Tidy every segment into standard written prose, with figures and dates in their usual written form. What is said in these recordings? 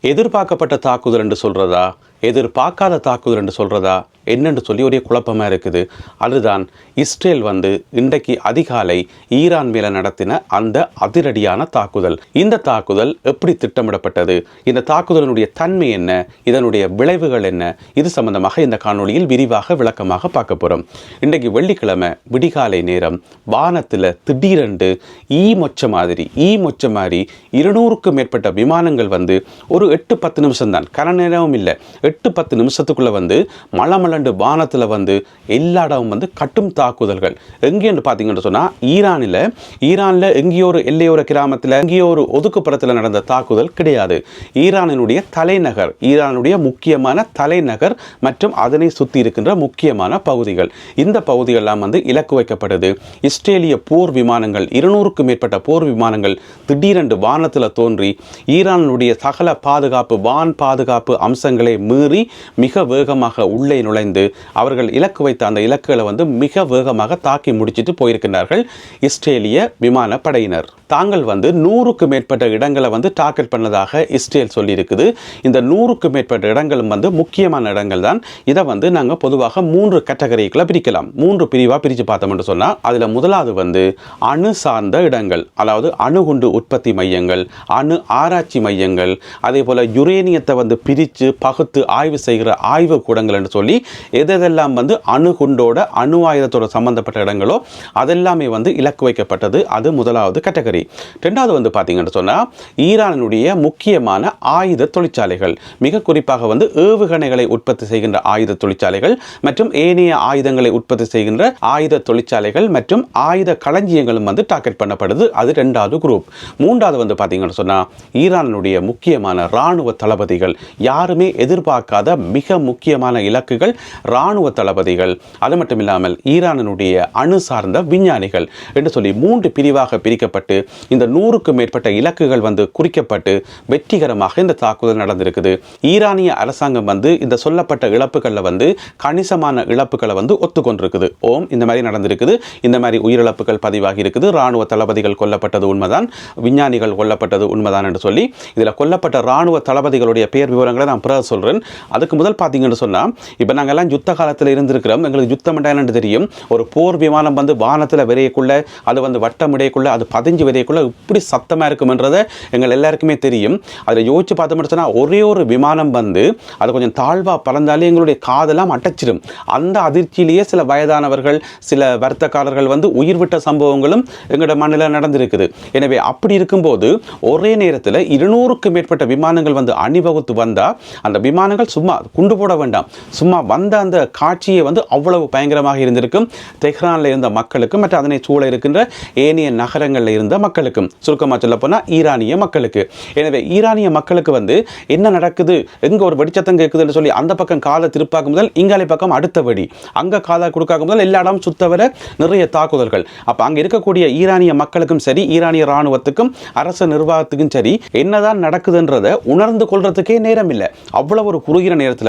எதிர்பார்க்கப்பட்ட தாக்குதல் என்று சொல்கிறதா, எதிர்பார்க்காத தாக்குதல் என்று சொல்கிறதா என்னென்று சொல்லி ஒரே குழப்பமாக இருக்குது. அதுதான் இஸ்ரேல் இன்றைக்கு அதிகாலை ஈரான் மேலே நடத்தின அந்த அதிரடியான தாக்குதல். இந்த தாக்குதல் எப்படி திட்டமிடப்பட்டது, இந்த தாக்குதலினுடைய தன்மை என்ன, இதனுடைய விளைவுகள் என்ன, இது சம்பந்தமாக இந்த காணொளியில் விரிவாக விளக்கமாக பார்க்க போகிறோம். இன்றைக்கு வெள்ளிக்கிழமை விடிகாலை நேரம் வானத்தில் திடீரென்று ஈ மொச்ச மாதிரி 200க்கும் மேற்பட்ட விமானங்கள் ஒரு 8-10 நிமிஷம் தான், கன நேரமும் இல்லை, 8-10 நிமிஷத்துக்குள்ளே மலமலண்டு வானத்தில் எல்லா இடமும் கட்டும் தாக்குதல்கள். எங்கேன்னு பார்த்தீங்கன்னு சொன்னால் ஈரானில் எங்கேயோ ஒரு எல்லையோர கிராமத்தில் எங்கேயோ ஒரு ஒதுக்குப்புறத்தில் நடந்த தாக்குதல் கிடையாது. ஈரானினுடைய தலைநகர், ஈரானுடைய முக்கியமான தலைநகர் மற்றும் அதனை சுற்றி இருக்கின்ற முக்கியமான பகுதிகள், இந்த பகுதிகளெல்லாம் இலக்கு வைக்கப்படுது. இஸ்ரேலிய போர் விமானங்கள் 200க்கும் மேற்பட்ட போர் விமானங்கள் திடீரென்று வானத்தில் தோன்றி ஈரானுடைய சகல பாதுகாப்பு வான் பாதுகாப்பு அம்சங்களை மீறி மிக வேகமாக உள்ளே நுழைந்து அவர்கள் இலக்கு வைத்த அந்த இலக்குகளை மிக வேகமாக தாக்கி முடிச்சிட்டு போயிருக்கிறார்கள் இஸ்ரேலிய விமானப்படையினர். தாங்கள் 100க்கும் மேற்பட்ட இடங்களை டார்கெட் பண்ணதாக இஸ்ரேல் சொல்லியிருக்குது. இந்த 100க்கும் மேற்பட்ட இடங்களும் முக்கியமான இடங்கள் தான். இதை நாங்கள் பொதுவாக 3 கேட்டகரிக்குள்ள பிரிக்கலாம். 3 பிரிவாக பிரித்து பார்த்தோம்னு சொன்னால் அதில் முதலாவது அணு சார்ந்த இடங்கள், அதாவது அணுகுண்டு உற்பத்தி மையங்கள், அணு ஆராய்ச்சி மையங்கள், அதே போல் யுரேனியத்தை பிரித்து பகுத்து ஆய்வு செய்கிற ஆய்வு கூடங்கள் என்று சொல்லி எதெல்லாம் அணுகுண்டோட அணு ஆயுதத்தோட சம்பந்தப்பட்ட இடங்களோ அதெல்லாமே இலக்கு வைக்கப்பட்டது. அது முதலாவது கேட்டகரி. ரெண்டாவது பார்த்தீங்கன்னு சொன்னால் ஈரானுடைய முக்கியமான ஆயுத தொழிற்சாலைகள், மிக குறிப்பாக ஏவுகணைகளை உற்பத்தி செய்கின்ற ஆயுத தொழிற்சாலைகள் மற்றும் ஏனைய ஆயுதங்களை உற்பத்தி செய்கின்ற ஆயுத தொழிற்சாலைகள் மற்றும் ஆயுத களஞ்சியங்களும் டார்கெட் பண்ணப்படுது. அது ரெண்டாவது குரூப். மூன்றாவது பார்த்தீங்கன்னு சொன்னால் ஈரானுடைய முக்கியமான இராணுவ தளபதிகள், யாருமே எதிர்பார்க்காத மிக முக்கியமான இலக்குகள் இராணுவ தளபதிகள், அது மட்டும் இல்லாமல் ஈரானுடைய அணு சார்ந்த விஞ்ஞானிகள் என்று சொல்லி 3 பிரிவாக பிரிக்கப்பட்டு இந்த 100க்கும் மேற்பட்ட இலக்குகள் குறிக்கப்பட்டு வெற்றிகரமாக இந்த தாக்குதல் நடந்திருக்குது. ஈரானிய அரசாங்கம் இந்த சொல்லப்பட்ட இழப்புகளில் கணிசமான இழப்புகளை ஒத்துக்கொண்டிருக்குது. இந்த மாதிரி நடந்திருக்குது, இந்த மாதிரி உயிரிழப்புகள் பதிவாகி இருக்குது, இராணுவ தளபதிகள் கொல்லப்பட்டது உண்மைதான், விஞ்ஞானிகள் கொல்லப்பட்டது உண்மைதான் என்று சொல்லி இதில் கொல்லப்பட்ட இராணுவ தளபதிகளுடைய பெயர் விவரங்களை நான் பிறகு சொல்கிறேன். அதுக்கு முதல் பார்த்தீங்கன்னு சொன்னால், இப்போ நாங்கள் எல்லாம் யுத்த காலத்தில் இருந்திருக்கிறோம், எங்களுக்கு யுத்தம் என்னன்னு தெரியும். ஒரு போர் விமானம் வானத்தில் விரையக்குள்ள அது வட்டம் இடையக்குள்ள அது 15 விரையக்குள்ள இப்படி சத்தமாக இருக்கும்ன்றதை எங்கள் எல்லாருக்குமே தெரியும். அதில் யோசிச்சு பார்த்தோம்னு சொன்னால் ஒரே ஒரு விமானம் அது கொஞ்சம் தாழ்வாக பறந்தாலே எங்களுடைய காதெல்லாம் அடைச்சிடும். அந்த அதிர்ச்சியிலேயே சில வயதானவர்கள் சில வர்த்தக்காரர்கள் உயிர் விட்ட சம்பவங்களும் எங்களோட மண்ணில் நடந்திருக்குது. எனவே அப்படி இருக்கும்போது ஒரே நேரத்தில் 200க்கும் மேற்பட்ட விமானங்கள் அணிவகுத்து வந்தால் அந்த விமானங்கள் சும்மா குண்டு போட வேண்டாம், சும்மா வந்த அந்த காட்சியை அவ்வளவு பயங்கரமாக இருந்திருக்கும். தெஹ்ரானில் இருந்த மக்களுக்கும் மற்ற அதனை சூழ இருக்கின்ற ஏனைய நகரங்களில் இருந்த மக்களுக்கும், சுருக்கமாக சொல்ல போனால் ஈரானிய மக்களுக்கு. எனவே ஈரானிய மக்களுக்கு என்ன நடக்குது, எங்கே ஒரு வெடிச்சத்தம் கேட்குதுன்னு சொல்லி அந்த பக்கம் காதை திருப்பாக்கும் முதல் இங்காலை பக்கம் அடுத்த வெடி, அங்கே காதை கொடுக்காக்க முதல் எல்லா இடமும் சுத்தவர நிறைய தாக்குதல்கள். அப்போ அங்கே இருக்கக்கூடிய ஈரானிய மக்களுக்கும் சரி, ஈரானிய இராணுவத்துக்கும் அரசு நிர்வாகத்துக்கும் சரி, என்னதான் நடக்குதுன்றதை உணர்ந்து கொள்றதுக்கே நேரம் இல்லை. அவ்வளவு ஒரு குறுகிய நேரத்தில்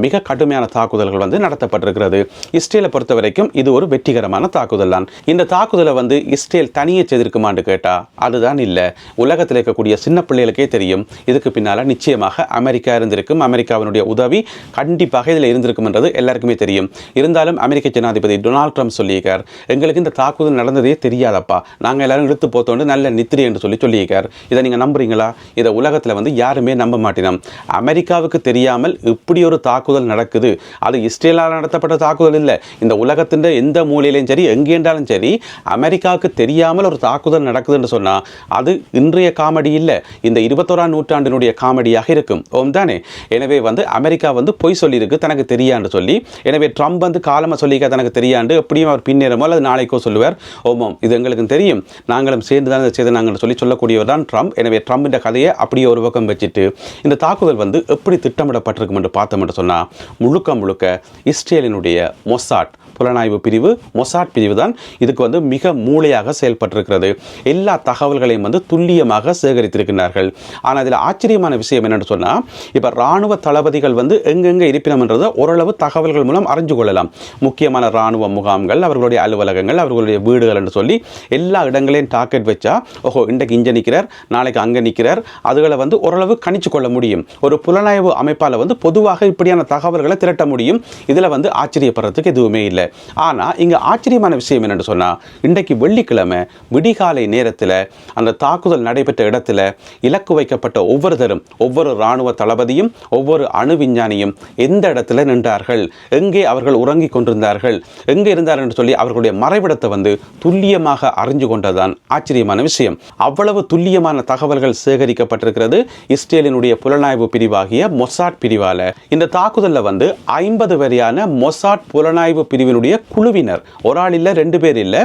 மிக கடுமையான தாக்குதல்கள் நடத்தப்பட்டிருக்கிறது. இஸ்ரேலை பொறுத்த வரைக்கும் இது ஒரு வெற்றிகரமான தாக்குதல் தான். இந்த தாக்குதலை இஸ்ரேல் தனியே செய்திருக்குமான்னு கேட்டால் அதுதான் இல்லை. உலகத்தில் இருக்கக்கூடிய சின்ன பிள்ளைகளுக்கே தெரியும் இதுக்கு பின்னால் நிச்சயமாக அமெரிக்கா இருந்திருக்கும், அமெரிக்காவினுடைய உதவி கண்டிப்பாக இதில் இருந்திருக்கும் என்றது எல்லாருக்குமே தெரியும். இருந்தாலும் அமெரிக்க ஜனாதிபதி டொனால்ட் ட்ரம்ப் சொல்லியிருக்கார், எங்களுக்கு இந்த தாக்குதல் நடந்ததே தெரியாதப்பா, நாங்கள் எல்லாரும் இழுத்து போத்தோண்டு நல்ல நித்திரை என்று சொல்லியிருக்கார். இதை நீங்கள் நம்புறீங்களா? இதை உலகத்தில் யாருமே நம்ப மாட்டினோம். அமெரிக்காவுக்கு தெரியாமல் இப்படி ஒரு தாக்குதல் நடக்குது, அது இஸ்ரேலால் நடத்தப்பட்ட தாக்குதல் இல்லை. இந்த உலகத்தின் எந்த மூலையிலையும் சரி, எங்கேண்டாலும் சரி, அமெரிக்காவுக்கு தெரியாமல் ஒரு தாக்குதல் நடக்குதுன்னு சொன்னால் அது இன்றைய காமெடி இல்லை, இந்த 21ஆம் நூற்றாண்டினுடைய காமெடியாக இருக்கும். தானே? எனவே அமெரிக்கா பொய் சொல்லியிருக்கு தனக்கு தெரியான்னு சொல்லி. எனவே ட்ரம்ப் காலமாக சொல்லிக்க தனக்கு தெரியாண்டு எப்படியும் அவர் பின்னேறமோ அல்லது நாளைக்கோ சொல்லுவார், ஓமோம் இது எங்களுக்கு தெரியும், நாங்களும் சேர்ந்து தான் செய்து நாங்கள் சொல்லக்கூடியவர் தான் ட்ரம்ப். எனவே ட்ரம்பின் கதையை அப்படியே ஒரு பக்கம் வச்சுட்டு இந்த தாக்குதல் எப்படி திட்டமிடப்பட்டிருக்கும் என்று பார்த்தோம் என்று சொன்னால் முழுக்க இஸ்ரேலினுடைய மொசாட் புலனாய்வு பிரிவு மொசாட் பிரிவு தான் இதுக்கு வந்து மிக மூளையாக செயல்பட்டிருக்கிறது. எல்லா தகவல்களையும் வந்து துல்லியமாக சேகரித்திருக்கிறார்கள். ஆனால் இதில் ஆச்சரியமான விஷயம் என்னென்னு சொன்னால், இப்போ இராணுவ தளபதிகள் வந்து எங்கெங்கே இருப்பினம்ன்றதை ஓரளவு தகவல்கள் மூலம் அறிஞ்சு கொள்ளலாம். முக்கியமான இராணுவ முகாம்கள், அவர்களுடைய அலுவலகங்கள், அவர்களுடைய வீடுகள் என்று சொல்லி எல்லா இடங்களையும் டார்கெட் வச்சா, ஓஹோ இன்றைக்கு இங்கே நிற்கிறார், நாளைக்கு அங்கே நிற்கிறார், அதுகளை வந்து ஓரளவு கணிச்சு கொள்ள முடியும். ஒரு புலனாய்வு அமைப்பால் வந்து பொதுவாக இப்படியான தகவல்களை திரட்ட முடியும். இதில் வந்து ஆச்சரியப்படுறதுக்கு எதுவுமே இல்லை. ஆனால் இங்கே ஆச்சரியமான விஷயம் என்னென்னு சொன்னால், இன்றைக்கு வெள்ளிக்கிழமை விடிகாலை நேரத்தில் அந்த தாக்குதல் நடைபெற்ற இடத்துல இலக்கு வைக்கப்பட்ட ஒவ்வொருத்தரும், ஒவ்வொரு இராணுவ தளபதியும், ஒவ்வொரு அணு விஞ்ஞானியும் எந்த இடத்துல நின்றார்கள், எங்கே அவர்கள் உறங்கிக் கொண்டிருந்தார்கள், எங்கே இருந்தார்கள் என்று சொல்லி அவர்களுடைய மறைவிடத்தை வந்து துல்லியமாக அறிஞ்சு கொண்டதான் ஆச்சரியமான விஷயம். அவ்வளவு துல்லியமான தகவல்கள் சேகரிக்கப்பட்டிருக்கிறது இஸ்ரேலினுடைய புலனாய்வு பிரிவாகிய மொசாட் பிரிவால. இந்த தாக்குதலில் வந்து 50 வரையான மொசாட் புலனாய்வு பிரிவினுடைய குழுவினர், ஒரு ஆள் இல்லை, 2 பேர் இல்லை,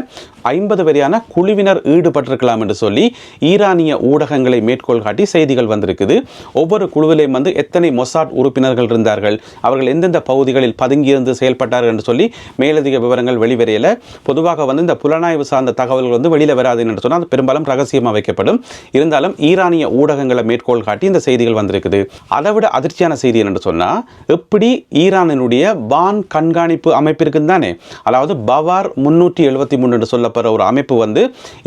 50 வரையான குழுவினர் ஈடுபட்டிருக்கலாம் என்று சொல்லி ஈரானிய ஊடகங்களை மேற்கோள் காட்டி செய்திகள் வந்திருக்குது. ஒவ்வொரு குழுவிலையும் வந்து எத்தனை மொசாட் உறுப்பினர்கள் இருந்தார்கள், அவர்கள் எந்தெந்த பகுதிகளில் பதுங்கியிருந்து செயல்பட்டார்கள் என்று சொல்லி மேலதிக விவரங்கள் வெளிவரையில். பொதுவாக வந்து இந்த புலனாய்வு சார்ந்த தகவல்கள் வந்து வெளியில் வராது என்று சொன்னால் அது பெரும்பாலும் ரகசியமாக வைக்கப்படும். இருந்தாலும் ஈரானிய ஊடகங்களை மேற்கோள் காட்டி இந்த செய்திகள் வந்திருக்குது. அதை விட அதிர்ச்சியான செய்தி என்று சொன்னால், எப்படி ஈரானினுடைய வான் கண்காணிப்பு அமைப்பு இருக்குன்னு தானே, அதாவது பவார் 373 என்று சொல்லப்படுற ஒரு அமைப்பு வந்து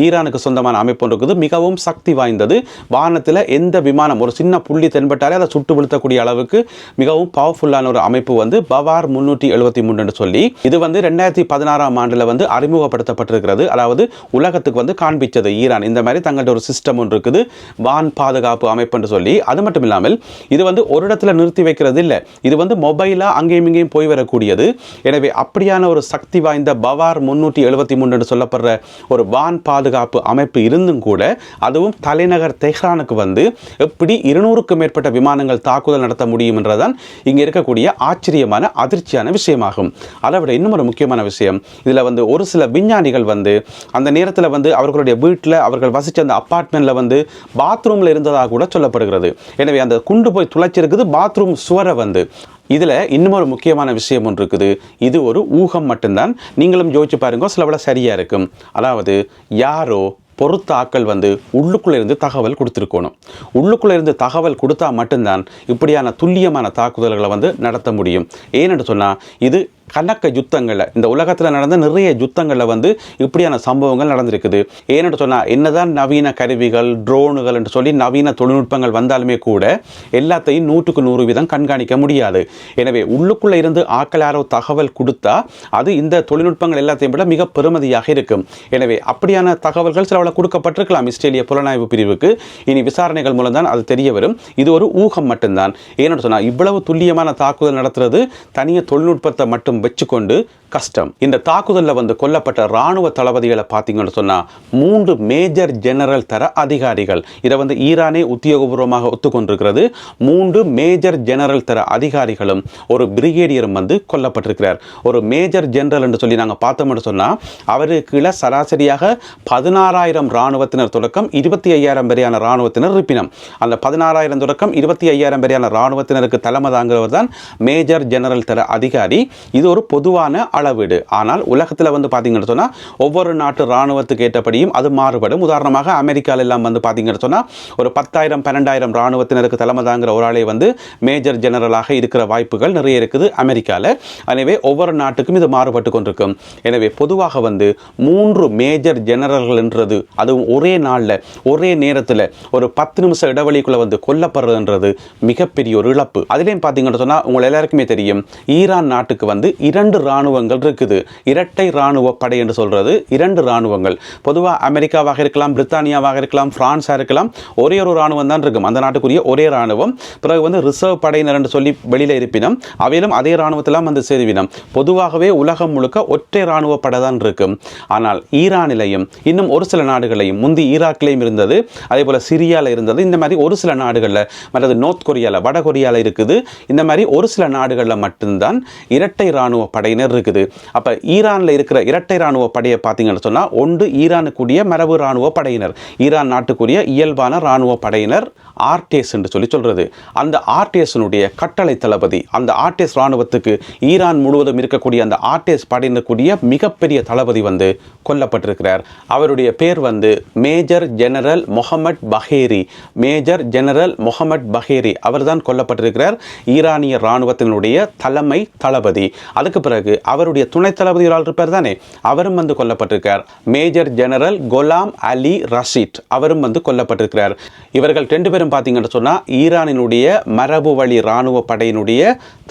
ஈரானுக்கு சொந்தமான அமைப்பு இருக்குது. மிகவும் சக்தி வாய்ந்தது. வானத்தில் எந்த விமானம் ஒரு சின்ன புள்ளி தென்பட்டாலே அதை சுட்டு வீழ்த்தக்கூடிய அளவுக்கு மிகவும் பவர்ஃபுல்லான ஒரு அமைப்பு வந்து பவார் 373 என்று சொல்லி, இது வந்து 2016ஆம் ஆண்டில் வந்து அறிமுகப்படுத்தப்பட்டிருக்கிறது. அதாவது உலகத்துக்கு வந்து காண்பிச்சது ஈரான் இந்த மாதிரி தங்கள்கிட்ட ஒரு சிஸ்டம் ஒன்று இருக்குது, வான் பாதுகாப்பு அமைப்பு என்று சொல்லி. அது மட்டும் இல்லாமல் இது வந்து ஒரு இடத்துல நிறுத்தி வைக்கிறது இல்லை, இது வந்து மொபைலாக அங்கேயும் இங்கேயும் போய் வரக்கூடியது. எனவே அப்படியான ஒரு சக்தி வாய்ந்த பவார் 373 என்று சொல்லப்படுற ஒரு வான் பாதுகாப்பு அமைப்பு இருந்தும் கூட, அதுவும் தலைநகர் தெஹ்ரானுக்கு வந்து எப்படி 200க்கும் மேற்பட்ட விமானங்கள் தாக்குதல் நடத்த முடியும் என்றதான் இங்கே இருக்கக்கூடிய ஆச்சரியமான அதிர்ச்சியான விஷயமாகும். அதை விட இன்னும் ஒரு முக்கியமான விஷயம், இதில் வந்து ஒரு சில விஞ்ஞானிகள் வந்து அந்த நேரத்தில் வந்து அவர்களுடைய வீட்டில் அவர்கள் வசித்த அந்த அப்பார்ட்மெண்ட்டில் வந்து பாத்ரூமில் இருந்ததாக கூட சொல்லப்படுகிறது. எனவே அந்த குண்டு போய் துளைச்சிருக்குது பாத்ரூம் சுவரை வந்து. இதில் இன்னும் ஒரு முக்கியமான விஷயம் ஒன்று இருக்குது. இது ஒரு ஊகம் மட்டும்தான், நீங்களும் யோசிச்சு பாருங்க, சில விட சரியாக இருக்கும். அதாவது யாரோ பொறுத்த ஆக்கள் வந்து உள்ளுக்குள்ளே இருந்து தகவல் கொடுத்துருக்கணும். உள்ளுக்குள்ளே இருந்து தகவல் கொடுத்தா மட்டும்தான் இப்படியான துல்லியமான தாக்குதல்களை வந்து நடத்த முடியும். ஏன்னு சொன்னால், இது கணக்க யுத்தங்களில், இந்த உலகத்தில் நடந்த நிறைய யுத்தங்களில் வந்து இப்படியான சம்பவங்கள் நடந்திருக்குது. ஏன்னு சொன்னால், என்னதான் நவீன கருவிகள், ட்ரோனுகள் என்று சொல்லி நவீன தொழில்நுட்பங்கள் வந்தாலுமே கூட எல்லாத்தையும் 100க்கு 100% கண்காணிக்க முடியாது. எனவே உள்ளுக்குள்ளே இருந்து ஆக்கள் யாரோ தகவல் கொடுத்தா அது இந்த தொழில்நுட்பங்கள் எல்லாத்தையும் விட மிக பெருமதியாக இருக்கும். எனவே அப்படியான தகவல்கள் சில கொடுக்கப்பட்டிருக்கலாம் இஸ்ரேலிய புலனாய்வு பிரிவுக்கு. இனி விசாரணைகள் மூலம் தான் அது தெரிய வரும். இது ஒரு ஊகம் மட்டும்தான். ஏன்னு சொன்னால், இவ்வளவு துல்லியமான தாக்குதல் நடத்துறது தனிய தொழில்நுட்பத்தை மட்டும் வச்சுக்கொண்டு கஷ்டம். இந்த தாக்குதலில் வந்து கொல்லப்பட்ட இராணுவ தளபதிகளை பார்த்தீங்கன்னு சொன்னால் 3 மேஜர் ஜெனரல் தர அதிகாரிகள். இதை வந்து ஈரானே உத்தியோகபூர்வமாக ஒத்துக்கொண்டிருக்கிறது. 3 மேஜர் ஜெனரல் தர அதிகாரிகளும் ஒரு பிரிகேடியரும் வந்து கொல்லப்பட்டிருக்கிறார். ஒரு மேஜர் ஜெனரல் என்று சொல்லி நாங்கள் பார்த்தோம்னு சொன்னால், அவருக்கு கீழே சராசரியாக 16,000 இராணுவத்தினர் தொடக்கம் 25,000 வரையான இராணுவத்தினர் இருப்பினம். அந்த 16,000 தொடக்கம் 25,000 வரையான இராணுவத்தினருக்கு தலைமை தாங்குறவர் தான் மேஜர் ஜெனரல் தர அதிகாரி. இது ஒரு பொதுவான அளவீடு. ஆனால் உலகத்தில் வந்து பார்த்தீங்கன்னு சொன்னால் ஒவ்வொரு நாட்டு இராணுவத்துக்கு ஏற்றபடியும் அது மாறுபடும். உதாரணமாக அமெரிக்காவில் எல்லாம் வந்து பார்த்தீங்கன்னு சொன்னால் ஒரு 10,000 12,000 இராணுவத்தினருக்கு தலைமை தாங்குற ஒரு ஆளே வந்து மேஜர் ஜெனரலாக இருக்கிற வாய்ப்புகள் நிறைய இருக்குது அமெரிக்காவில். எனவே ஒவ்வொரு நாட்டுக்கும் இது மாறுபட்டு கொண்டிருக்கும். எனவே பொதுவாக வந்து 3 மேஜர் ஜெனரல்கள் என்றது, அதுவும் ஒரே நாளில் ஒரே நேரத்தில் ஒரு 10 நிமிஷம் இடைவெளிக்குள்ளே வந்து கொல்லப்படுறதுன்றது மிகப்பெரிய ஒரு இழப்பு. அதுலேயும் பார்த்தீங்கன்னு சொன்னால் உங்கள் எல்லாருக்குமே தெரியும், ஈரான் நாட்டுக்கு வந்து 2 இராணுவங்கள் இருக்குது. இரட்டை இராணுவ படை என்று சொல்றது 2 இராணுவங்கள். பொதுவாக அமெரிக்காவாக இருக்கலாம், பிரித்தானியாவாக இருக்கலாம், பிரான்ஸாக இருக்கலாம், ஒரே ஒரு இராணுவம் தான் இருக்கும் அந்த நாட்டுக்குரிய ஒரே இராணுவம். பிறகு வந்து ரிசர்வ் படையினர் என்று சொல்லி வெளியில் இருப்பினும் அவையிலும் அதே இராணுவத்திலாம் வந்து சேருவினம். பொதுவாகவே உலகம் முழுக்க ஒற்றை இராணுவ படை தான் இருக்கும். ஆனால் ஈரானிலையும் இன்னும் ஒரு சில நாடுகளையும், முந்தி ஈராக்கிலையும் இருந்தது, அதே போல் சிரியாவில் இருந்தது, இந்த மாதிரி ஒரு சில நாடுகளில், மற்றது நோர்த் கொரியாவில், வட கொரியாவில் இருக்குது. இந்த மாதிரி ஒரு சில நாடுகளில் மட்டும்தான் இரட்டை இராணுவ இராணுவ படையினர் இருக்குது. அப்போ ஈரானில் இருக்கிற இரட்டை இராணுவ படையை பார்த்தீங்கன்னு சொன்னால் ஒன்று ஈரானுக்குரிய மரபு இராணுவ படையினர், ஈரான் நாட்டுக்குரிய இயல்பான இராணுவ படையினர் ஆர்டிஎஸ் என்று சொல்கிறது. அந்த ஆர்டிஎஸ்னுடைய கட்டளை தளபதி, அந்த ஆர்டிஎஸ் இராணுவத்துக்கு ஈரான் முழுவதும் இருக்கக்கூடிய அந்த ஆர்டிஎஸ் படையினருக்குரிய மிகப்பெரிய தளபதி வந்து கொல்லப்பட்டிருக்கிறார். அவருடைய பேர் வந்து major general Mohammad Bagheri. Major general Mohammad Bagheri அவர்தான் கொல்லப்பட்டிருக்கிறார், ஈரானிய இராணுவத்தினுடைய தலைமை தளபதி. அதுக்கு பிறகு அவருடைய துணை தளபதி இருப்பார் தானே, அவரும் வந்து கொல்லப்பட்டிருக்கிறார். மேஜர் ஜெனரல் குலாம் அலி ரஷீத் அவரும் வந்து கொல்லப்பட்டிருக்கிறார். இவர்கள் ரெண்டு பேரும் பார்த்தீங்கன்னு சொன்னால் ஈரானினுடைய மரபு வழி இராணுவ படையினுடைய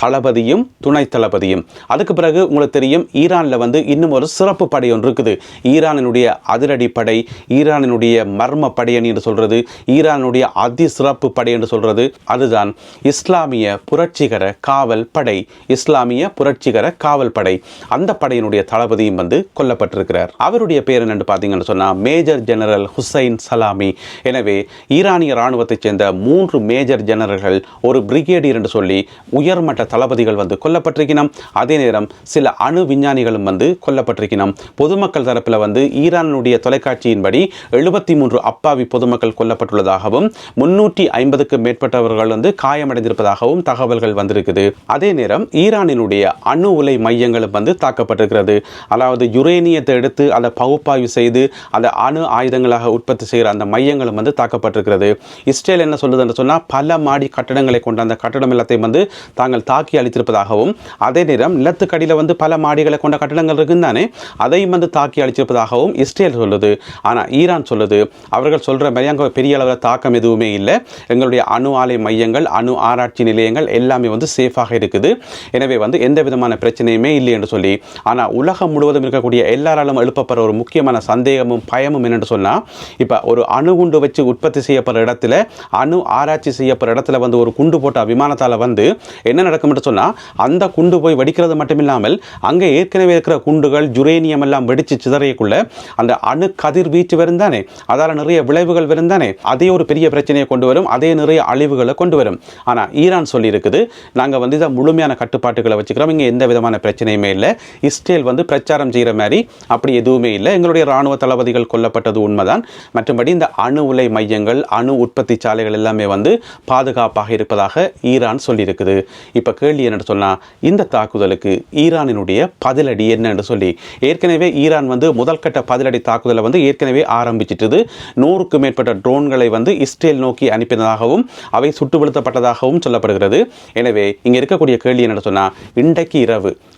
தளபதியும் துணை தளபதியும். அதுக்கு பிறகு உங்களுக்கு தெரியும் ஈரானில் வந்து இன்னும் ஒரு சிறப்பு படை ஒன்று இருக்குது. ஈரானினுடைய அதிரடி படை, ஈரானினுடைய மர்ம படை என்று சொல்றது, ஈரானுடைய அதி சிறப்பு படை என்று சொல்றது, அதுதான் இஸ்லாமிய புரட்சிகர காவல் படை. இஸ்லாமிய புரட்சிகர காவல் படை, அந்த படையினுடைய தளபதியும் வந்து கொல்லப்பட்டிருக்கிறார். அவருடைய பேர் என்னன்னு பார்த்தீங்கன்னு சொன்னால் மேஜர் ஜெனரல் ஹுசைன் சலாமி. எனவே ஈரானிய இராணுவத்தைச் சேர்ந்த 3 மேஜர் ஜெனரல்கள், ஒரு பிரிகேடியர் என்று சொல்லி உயர்மட்ட தளபதிகள் வந்து கொல்லப்பட்டிருக்கணும். அதே நேரம் சில அணு விஞ்ஞானிகளும் வந்து கொல்லப்பட்டிருக்கணும். பொதுமக்கள் தரப்பில் வந்து ஈரானுடைய தொலைக்காட்சியின்படி 73 அப்பாவி பொதுமக்கள் கொல்லப்பட்டுள்ளதாகவும் 350க்கும் மேற்பட்டவர்கள் வந்து காயமடைந்திருப்பதாகவும் தகவல்கள் வந்திருக்குது. அதே நேரம் ஈரானினுடைய அணு உலை மையங்களும் வந்து தாக்கப்பட்டிருக்கிறது. அதாவது யுரேனியத்தை எடுத்து அதை பகுப்பாய்வு செய்து அந்த அணு ஆயுதங்களாக உற்பத்தி செய்கிற அந்த மையங்களும் வந்து தாக்கப்பட்டிருக்கிறது. இஸ்ரேல் என்ன சொல்லுதுன்னு சொன்னால் பல மாடி கட்டடங்களை கொண்ட அந்த கட்டடம் எல்லாத்தையும் வந்து தாங்கள் தாக்கி அளித்திருப்பதாகவும், அதே நேரம் நிலத்துக்கடியில் வந்து பல மாடிகளை கொண்ட கட்டடங்கள் இருக்குந்தானே அதையும் வந்து தாக்கி அளித்திருப்பதாகவும் இஸ்ரேல் சொல்லுது. ஆனால் ஈரான் சொல்லுது அவர்கள் சொல்கிற மாதிரி அங்கே பெரிய அளவில் தாக்கம் எதுவுமே இல்லை, எங்களுடைய அணு ஆலை மையங்கள் அணு ஆராய்ச்சி நிலையங்கள் எல்லாமே வந்து சேஃபாக இருக்குது, எனவே வந்து எந்த விதமான பிரச்சனையுமே இல்லை என்று சொல்லி. ஆனால் உலகம் முழுவதும் இருக்கக்கூடிய எல்லாராலும் எழுப்பப்படுற ஒரு முக்கியமான சந்தேகமும் பயமும் என்னென்னு சொன்னால், இப்போ ஒரு அணுகுண்டு வச்சு உற்பத்தி செய்யப்படுற இடத்துல, அணு ஆராய்ச்சி செய்யப்படுற இடத்துல வந்து ஒரு குண்டு போட்ட விமானத்தால் வந்து என்ன நடக்கும் என்று சொன்னால், அந்த குண்டு போய் வெடிக்கிறது மட்டுமில்லாமல் அங்கே ஏற்கனவே இருக்கிற குண்டுகள் யுரேனியம் எல்லாம் வெடித்து சிதறையக்குள்ள அந்த அணு கதிர் வீச்சு வரும் தானே, அதால் நிறைய விளைவுகள் வரும் தானே, அதே ஒரு பெரிய பிரச்சனையை கொண்டு வரும், அதே நிறைய அழிவுகளை கொண்டு வரும். ஆனால் ஈரான் சொல்லி இருக்குது நாங்கள் வந்து இதை முழுமையான கட்டுப்பாட்டுகளை வச்சுக்கிறோம், இங்கே எந்த விதமான பிரச்சனையுமே இல்லை. இஸ்ரேல் வந்து பிரச்சாரம் செய்கிற மாதிரி அப்படி எதுவுமே இல்லை, எங்களுடைய இராணுவ தளபதிகள் கொல்லப்பட்டது உண்மைதான், மற்றபடி இந்த அணு உலை மையங்கள் அணு உற்பத்தி சாலைகள் எல்லாமே வந்து பாதுகாப்பாக இருப்பதாக ஈரான் சொல்லியிருக்குது. இப்போ கேள்வி என்னென்னு சொன்னால், இந்த தாக்குதலுக்கு ஈரானினுடைய பதிலடி என்னன்னு சொல்லி, ஏற்கனவே ஈரான் வந்து முதல் கட்ட பதிலடி தாக்குதலை வந்து ஏற்கனவே ஆரம்பிச்சிட்டது. 100க்கும் மேற்பட்ட ட்ரோன்களை வந்து இஸ்ரேல் நோக்கி அனுப்பினதாகவும் அவை சுட்டு வீழ்த்தப்பட்டதாகவும் சொல்லப்படுகிறது. எனவே இங்கே இருக்கக்கூடிய கேள்வி என்னென்னு சொன்னால்,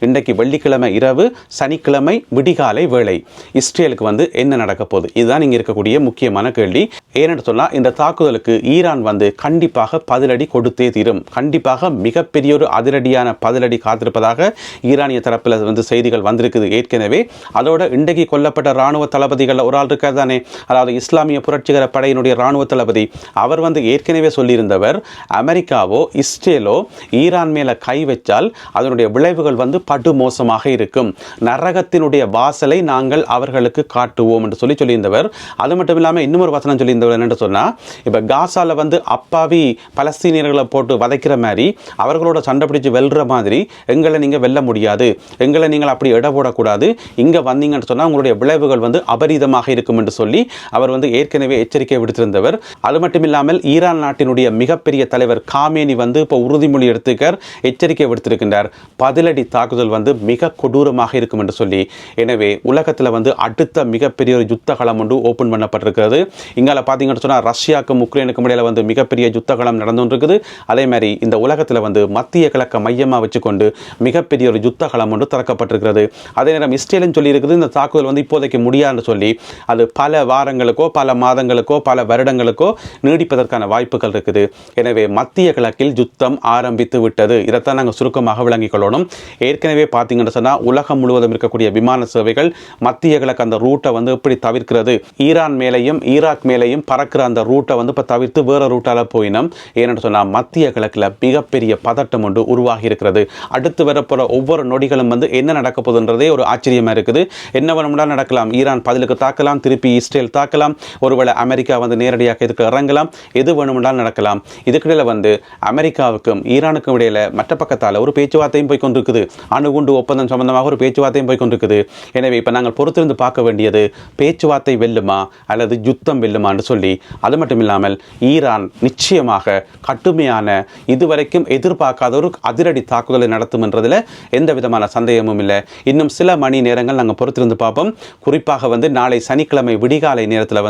இன்றைக்கு வெள்ளிக்கிழமை இரவு சனிக்கிழமை விடிகாலை வேளை இஸ்ரேலுக்கு வந்து என்ன நடக்க போகுது, இதுதான் இங்கே இருக்கக்கூடிய முக்கியமான கேள்வி. ஏனென்று சொன்னால் இந்த தாக்குதலுக்கு ஈரான் வந்து கண்டிப்பாக பதிலடி கொடுத்தே தீரும், கண்டிப்பாக மிகப்பெரிய ஒரு அதிரடியான பதிலடி காத்திருப்பதாக ஈரானிய தரப்பில் வந்து செய்திகள் வந்திருக்குது ஏற்கனவே. அதோட இன்றைக்கு கொல்லப்பட்ட இராணுவ தளபதிகள் ஒரு ஆள் இருக்கார் தானே, அதாவது இஸ்லாமிய புரட்சிகர படையினுடைய இராணுவ தளபதி, அவர் வந்து ஏற்கனவே சொல்லியிருந்தவர் அமெரிக்காவோ இஸ்ரேலோ ஈரான் மேலே கை வச்சால் அதனுடைய விளைவுகள் வந்து படுமோசமாக இருக்கும், நரகத்தினுடைய வாசலை நாங்கள் அவர்களுக்கு காட்டுவோம் என்று சொல்லியிருந்தவர். அது மட்டும் இல்லாமல் இன்னும் ஒரு வசனம் சொல்லியிருந்தவர் என்னென்னு சொன்னால், இப்போ காசாவில் வந்து அப்பாவி பலஸ்தீனியர்களை போட்டு வதைக்கிற மாதிரி அவர்களோட சண்டை பிடிச்சு வெல்ற மாதிரி எங்களை நீங்கள் வெல்ல முடியாது, எங்களை நீங்கள் அப்படி இட போடக்கூடாது, இங்கே வந்தீங்கன்னு சொன்னால் உங்களுடைய விளைவுகள் வந்து அபரீதமாக இருக்கும் என்று சொல்லி அவர் வந்து ஏற்கனவே எச்சரிக்கை விடுத்திருந்தவர். அது மட்டும் இல்லாமல் ஈரான் நாட்டினுடைய மிகப்பெரிய தலைவர் காமேனி வந்து இப்போ உறுதிமொழி எடுத்துக்கார், எச்சரிக்கை விடுத்திருக்கின்றார், பதிலடி தாக்குதல் வந்து மிக கொடூரமாக இருக்கும் என்று சொல்லி. எனவே உலகத்தில் வந்து அடுத்த மிகப்பெரிய ஒரு யுத்த களம் ஒன்று ஓப்பன் பண்ணப்பட்டிருக்கிறது. இங்கால பார்த்தீங்கன்னு சொன்னால் ரஷ்யாவுக்கும் உக்ரைனுக்கும் இடையில வந்து மிகப்பெரிய யுத்த களம் நடந்து இருக்குது. அதே மாதிரி இந்த உலகத்தில் வந்து மத்திய கிழக்க மையமாக வச்சுக்கொண்டு மிகப்பெரிய ஒரு யுத்த களம் ஒன்று திறக்கப்பட்டிருக்கிறது. அதே நேரம் இஸ்ரேலும் சொல்லி இருக்குது இந்த தாக்குதல் வந்து இப்போதைக்கு முடியாதுன்னு சொல்லி, அது பல வாரங்களுக்கோ பல மாதங்களுக்கோ பல வருடங்களுக்கோ நீடிப்பதற்கான வாய்ப்புகள் இருக்குது. எனவே மத்திய கிழக்கில் யுத்தம் ஆரம்பித்து விட்டது, இதைத்தான் நாங்கள் சுருக்கமாக விளங்கிக் கொள்ளணும். ஏற்கனவே பார்த்தீங்கன்னு சொன்னால் உலகம் முழுவதும் இருக்கக்கூடிய விமான சேவைகள் மத்திய கிழக்கு அந்த ரூட்டை வந்து எப்படி தவிர்க்கிறது, ஈரான் மேலையும் ஈராக் மேலையும் பறக்கிற அந்த ரூட்டை வந்து இப்போ தவிர்த்து வேற ரூட்டால் போயினோம். ஏன்னு சொன்னால் மத்திய கிழக்கில் மிகப்பெரிய பதட்டம் ஒன்று உருவாகி இருக்கிறது. அடுத்து வரப்போகிற ஒவ்வொரு நொடிகளும் வந்து என்ன நடக்க போகுதுன்றதே ஒரு ஆச்சரியமாக இருக்குது. என்ன வேணும்னாலும் நடக்கலாம், ஈரான் பதிலுக்கு தாக்கலாம், திருப்பி இஸ்ரேல் தாக்கலாம், ஒருவேளை அமெரிக்கா வந்து நேரடியாக இதுக்கு இறங்கலாம், எது வேணும்னாலும் நடக்கலாம். இதுக்கிடையில் வந்து அமெரிக்காவுக்கும் ஈரானுக்கும் இடையில மற்ற பக்கத்தால் ஒரு பேச்சுவார்த்தையும் போய் கொண்டிருக்கிறது. கொண்டிருக்குது. அணுகுண்டு ஒப்பந்தம் சம்பந்தமாக ஒரு பேச்சுவார்த்தையும் போய் கொண்டிருக்குது. எனவே இப்போ நாங்கள் பொறுத்திருந்து பார்க்க வேண்டியது பேச்சுவார்த்தை வெல்லுமா அல்லது யுத்தம் வெல்லுமா என்று சொல்லி, அது மட்டும் இல்லாமல் ஈரான் நிச்சயமாக கடுமையான இதுவரைக்கும் எதிர்பார்க்காத ஒரு அதிரடி தாக்குதலை நடத்தும் என்றதில் எந்த விதமான சந்தேகமும் இல்லை. இன்னும் சில மணி நேரங்கள் நாங்கள் பொறுத்திருந்து பார்ப்போம். குறிப்பாக நாளை சனிக்கிழமை விடிகாலை நேரத்தில்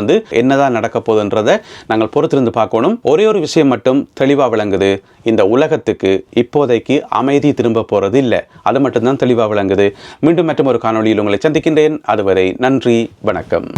என்னதான் நடக்க போகுதுன்றதை நாங்கள் பொறுத்திருந்து பார்க்கணும். ஒரே ஒரு விஷயம் மட்டும் தெளிவாக விளங்குது, இந்த உலகத்துக்கு இப்போதைக்கு அமைதி திரும்ப போறது இல்லை. அது மட்டும்தான் தெளிவாக விளங்குது. மீண்டும் மற்றும் ஒரு காணொளியில் உங்களை சந்திக்கின்றேன். அதுவரை நன்றி, வணக்கம்.